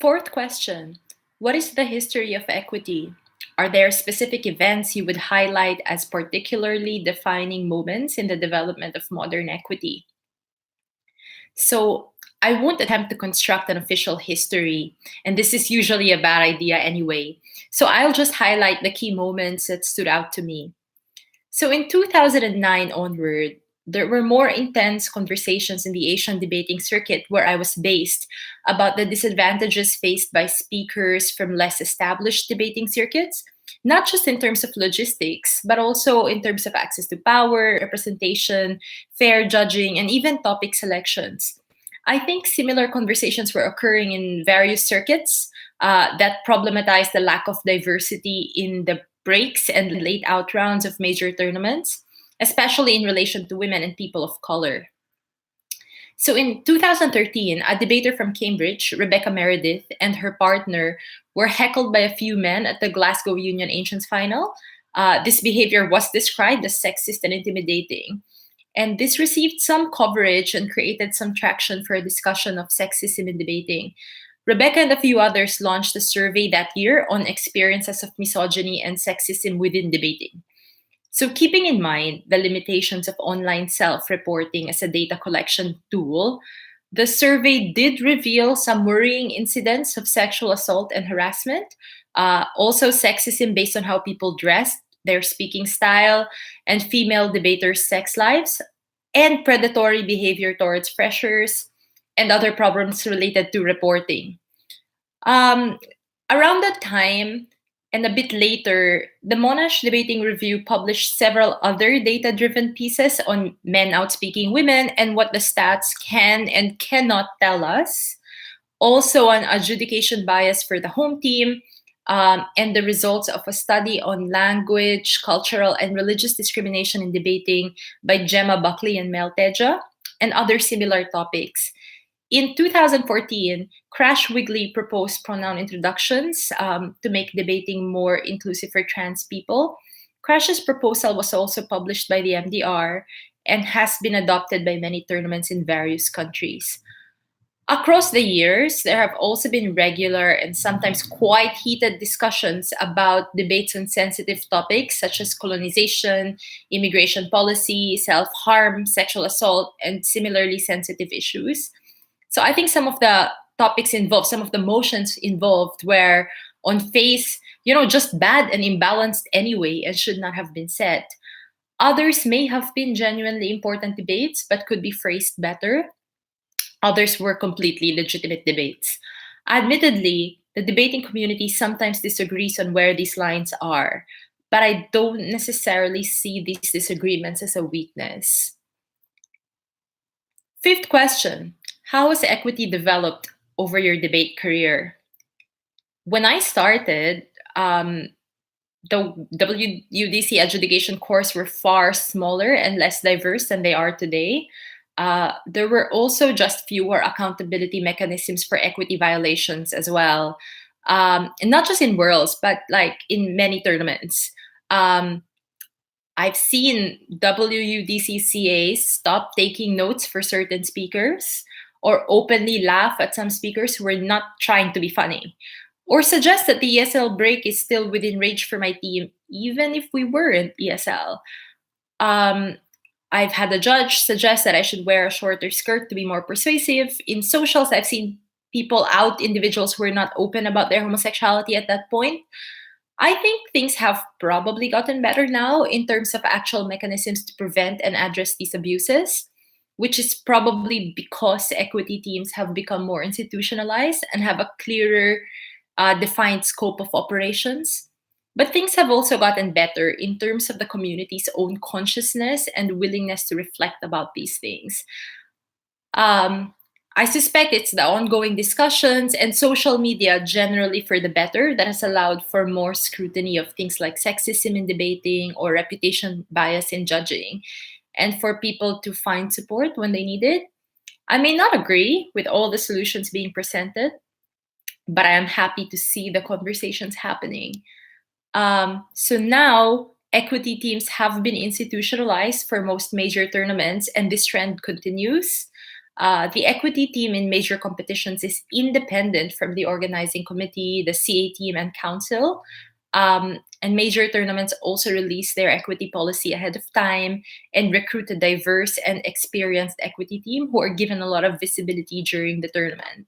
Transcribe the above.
Fourth question: what is the history of equity? Are there specific events you would highlight as particularly defining moments in the development of modern equity? So, I won't attempt to construct an official history, and this is usually a bad idea anyway. So, I'll just highlight the key moments that stood out to me. So in 2009 onward, there were more intense conversations in the Asian debating circuit where I was based about the disadvantages faced by speakers from less established debating circuits, not just in terms of logistics, but also in terms of access to power, representation, fair judging, and even topic selections. I think similar conversations were occurring in various circuits that problematized the lack of diversity in the breaks and late out rounds of major tournaments, especially in relation to women and people of color. So in 2013, a debater from Cambridge, Rebecca Meredith, and her partner were heckled by a few men at the Glasgow Union Ancients final. This behavior was described as sexist and intimidating. And this received some coverage and created some traction for a discussion of sexism in debating. Rebecca and a few others launched a survey that year on experiences of misogyny and sexism within debating. So, keeping in mind the limitations of online self reporting as a data collection tool, the survey did reveal some worrying incidents of sexual assault and harassment, also sexism based on how people dressed, their speaking style, and female debaters' sex lives, and predatory behavior towards freshers and other problems related to reporting. Um, Around that time, and a bit later, the Monash Debating Review published several other data driven pieces on men outspeaking women and what the stats can and cannot tell us. Also, on adjudication bias for the home team, and the results of a study on language, cultural, and religious discrimination in debating by Gemma Buckley and Mel Teja, and other similar topics. In 2014, Crash Wigley proposed pronoun introductions to make debating more inclusive for trans people. Crash's proposal was also published by the MDR and has been adopted by many tournaments in various countries. Across the years, there have also been regular and sometimes quite heated discussions about debates on sensitive topics such as colonization, immigration policy, self harm, sexual assault, and similarly sensitive issues. So I think some of the topics involved, some of the motions involved were on face, just bad and imbalanced anyway and should not have been said. Others may have been genuinely important debates but could be phrased better. Others were completely legitimate debates. Admittedly, the debating community sometimes disagrees on where these lines are, but I don't necessarily see these disagreements as a weakness. Fifth question: how has equity developed over your debate career? When I started, the WUDC adjudication course were far smaller and less diverse than they are today. There were also just fewer accountability mechanisms for equity violations as well. And not just in Worlds, but like in many tournaments. Um, I've seen WUDC stop taking notes for certain speakers or openly laugh at some speakers who were not trying to be funny or suggest that the ESL break is still within range for my team, even if we weren't ESL. Um, I've had a judge suggest that I should wear a shorter skirt to be more persuasive. In socials, I've seen people out individuals who were not open about their homosexuality at that point. I think things have probably gotten better now in terms of actual mechanisms to prevent and address these abuses, which is probably because equity teams have become more institutionalized and have a clearer, defined scope of operations. But things have also gotten better in terms of the community's own consciousness and willingness to reflect about these things. Um, I suspect it's the ongoing discussions and social media generally for the better that has allowed for more scrutiny of things like sexism in debating or reputation bias in judging, and for people to find support when they need it. I may not agree with all the solutions being presented, but I am happy to see the conversations happening. So now, equity teams have been institutionalized for most major tournaments, and this trend continues. The equity team in major competitions is independent from the organizing committee, the CA team, and council. And major tournaments also release their equity policy ahead of time and recruit a diverse and experienced equity team who are given a lot of visibility during the tournament.